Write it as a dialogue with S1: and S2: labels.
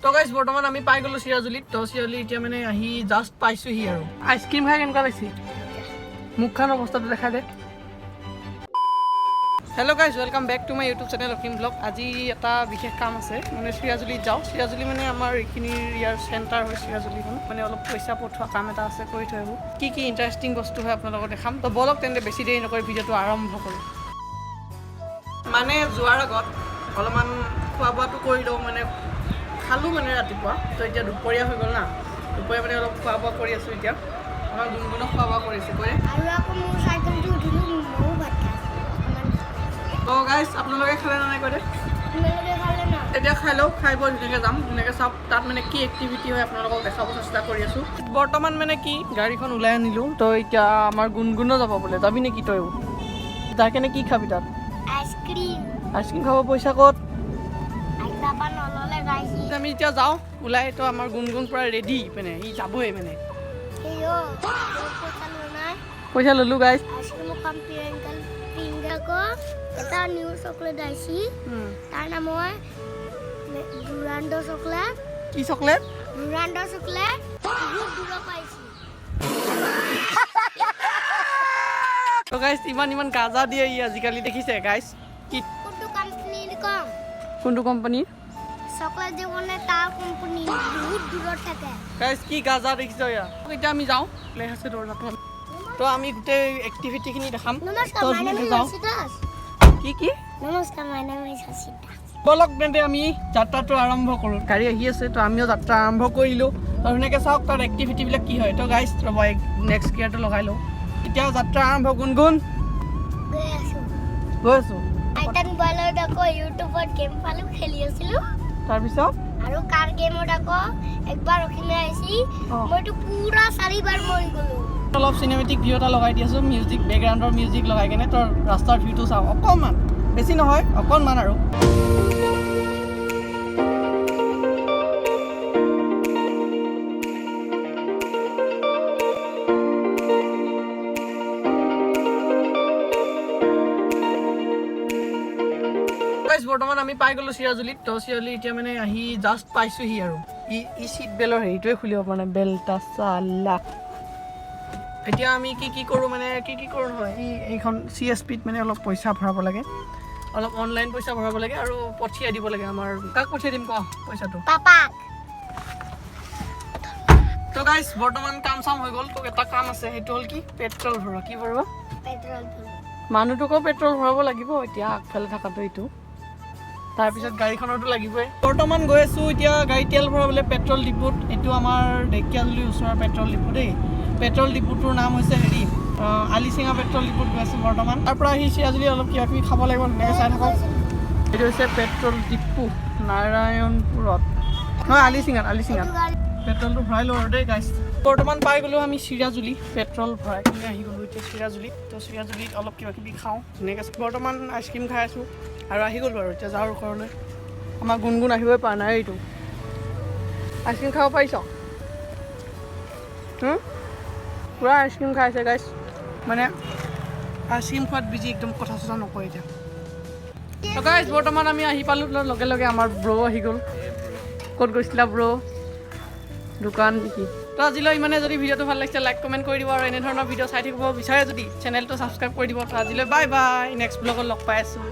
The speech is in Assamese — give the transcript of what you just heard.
S1: তো গাইস বৰ্তমান আমি পাই গলো চিৰাজুলিত তো চিৰাজুলি এতিয়া মানে আহি জাষ্ট পাইছোহি আৰু আইচক্ৰীম খাই কেনেকুৱা লাগিছে মুখখন অৱস্থাটো দেখা দে hello' guys welcome back to my YouTube channel Akhim vlog আজি এটা বিশেষ কাম আছে মানে চিৰাজুলিত যাওঁ চিৰাজুলি মানে আমাৰ এইখিনিৰ ইয়াৰ চেণ্টাৰ হয় চিৰাজুলিখন মানে অলপ পইচা পঠোৱা কাম এটা আছে কৰি থৈ আহোঁ কি কি ইণ্টাৰেষ্টিং বস্তু হয় আপোনালোকক দেখাম তো বলক তেন্তে বেছি দেৰি নকৰি ভিডিঅ'টো আৰম্ভ কৰোঁ মানে যোৱাৰ আগত অলপমান খোৱা বোৱাটো কৰি দিওঁ মানে খালোঁ মানে ৰাতিপুৱা তো এতিয়া দুপৰীয়া হৈ গ'ল না দুপৰীয়া মানে অলপ খোৱা বোৱা কৰি আছোঁ এতিয়া আমাৰ গুণগুণক খোৱা বোৱা কৰিছে কৰে তো গাইজ আপোনালোকে খালে নে নাই কৰে এতিয়া খাই লওক খাই বৈ ধুনীয়াকৈ যাম ধুনীয়াকৈ চাওক তাত মানে কি এক্টিভিটি হয় আপোনালোকক দেখাব চেষ্টা কৰি আছোঁ বৰ্তমান মানে কি গাড়ীখন ওলাই আনিলোঁ তো এতিয়া আমাৰ গুণগুণো যাব বোলে যাবি নেকি তইও যাই কেনে কি খাবি তাত আইচক্ৰীম খাব পইচা ক'ত আমি এতিয়া যাওঁ ওলাই তো আমাৰ গুণগুণ পূৰা ৰেডি মানে ই যাবই মানে পইচা ল'লোঁ গাইজ
S2: এটা নিউ চকলেট আইছি তাৰ নাম হয় ডুৰান্ডো চকলেট
S1: কি চকলেট
S2: ডুৰান্ডো চকলেট বহুত দূৰ পাইছি
S1: তো গাইজ ইমান গাজা দিয়ে ই আজিকালি দেখিছে গাইজ কি
S2: কোনটো কোম্পানীৰ কম
S1: কোনটো কোম্পানীৰ
S2: চকলেট যে বনে তাৰ কোম্পানী বহুত দূৰত থাকে
S1: গাইজ কি গাজা দেখিছ ইয়া এতিয়া আমি যাওঁ প্লে আছে দৰ্জাটো তো আমি গোটেই এক্টিভিটিখিনি দেখাম
S2: নমস্কাৰ মাই নেম ইজ হৰ্ষিতাস
S1: কি কি
S2: নমস্কাৰ মাই নেম ইজ হৰ্ষিতাস
S1: বলক তেন্তে আমি যাত্ৰাটো আৰম্ভ কৰোঁ গাড়ী আহি আছে তো আমিও যাত্ৰা আৰম্ভ কৰিলোঁ তো ধুনীয়াকৈ চাওক তাৰ এক্টিভিটিবিলাক কি হয় তো গাইজ ৰ'ব নেক্সট গিয়াৰটো লগাই লওঁ এতিয়া যাত্ৰা আৰম্ভ গুণগুণ গৈ আছোঁ
S2: আইতান মোবাইলত আকৌ ইউটিউবত গেম পালোঁ খেলি আছিলোঁ
S1: তাৰপিছত
S2: আৰু কাৰ গেমত আকৌ একবাৰ ৰখিলে আহিছি মইতো পুৰা 4 বাৰ মৰি গ'লোঁ
S1: অলপ চিনেমেটিক ভিডিঅ' এটা লগাই দি আছোঁ মিউজিক বেকগ্ৰাউণ্ডৰ মিউজিক লগাই কেনে তোৰ ৰাস্তাৰ ভিউটো চাওঁ অকণমান বেছি নহয় অকণমান আৰু বৰ্তমান আমি পাই গ'লোঁ চিৰাজুলিত তো চিৰাজুলি এতিয়া মানে আহি জাষ্ট পাইছোঁহি আৰু ই চিট বেলৰ হেৰিটোৱে খুলিব পৰা নাই বেলটা চালা এতিয়া আমি কি কৰোঁ মানে কি কৰোঁ নহয় এইখন CSPত মানে অলপ পইচা ভৰাব লাগে অলপ অনলাইন পইচা ভৰাব লাগে আৰু পঠিয়াই দিব লাগে আমাৰ কাক পঠিয়াই দিম কওঁ পইচাটো
S2: পাপাক
S1: তো গাইজ বৰ্তমান কাম চাম হৈ গ'ল তোক এটা কাম আছে সেইটো হ'ল কি পেট্ৰল ভৰোৱা কি ভৰাব
S2: পেট্ৰল
S1: মানুহটোকো পেট্ৰল ভৰাব লাগিব এতিয়া আগফালে থকাটো এইটো তাৰপিছত গাড়ীখনতো লাগিবই বৰ্তমান গৈ আছোঁ এতিয়া গাড়ী তেল ভৰাবলৈ পেট্ৰল ডিপুত এইটো আমাৰ ঢেকীয়াজুলিৰ ওচৰৰ পেট্ৰল ডিপু দেই পেট্ৰল ডিপুটোৰ নাম হৈছে হেৰি আলিচিঙা পেট্ৰল ডিপুত গৈ আছোঁ বৰ্তমান তাৰ পৰা আহি চিৰাজুলি অলপ কিবা কিবি খাব লাগিব ধুনীয়াকৈ চাই থাকক এইটো হৈছে পেট্ৰল ডিপু নাৰায়ণপুৰত নহয় আলিচিঙাত পেট্ৰলটো ভৰাই লওঁ আৰু দেই গাইজ বৰ্তমান পাই গ'লোঁ আমি চিৰাজুলি পেট্ৰল ভৰাই কিনে আহি গ'লোঁ এতিয়া চিৰাজুলিত তো চিৰাজুলিত অলপ কিবা কিবি খাওঁ ধুনীয়াকৈ বৰ্তমান আইচক্ৰীম খাই আছোঁ আৰু আহি গ'ল বাৰু এতিয়া যাওঁ ঘৰলৈ আমাৰ গুণগুণ আহিবই পৰা নাই এইটো আইচক্ৰীম খাব পাৰিছ পূৰা আইচক্ৰীম খাইছে গাইজ মানে আইচক্ৰীম খোৱাত বিজি একদম কথা চথা নকয় এতিয়া তো গাইজ বৰ্তমান আমি আহি পালোঁ লগে লগে আমাৰ ব্ৰ আহি গ'ল ক'ত গৈছিলা ব্ৰ দোকান নেকি তো আজিলৈ ইমানে যদি ভিডিঅ'টো ভাল লাগিছে লাইক কমেণ্ট কৰি দিব আৰু এনেধৰণৰ ভিডিঅ' চাই থাকিব বিচাৰে যদি চেনেলটো ছাবস্ক্ৰাইব কৰি দিব তো আজিলৈ বাই বাই নেক্সট ব্লগত লগ পাই আছোঁ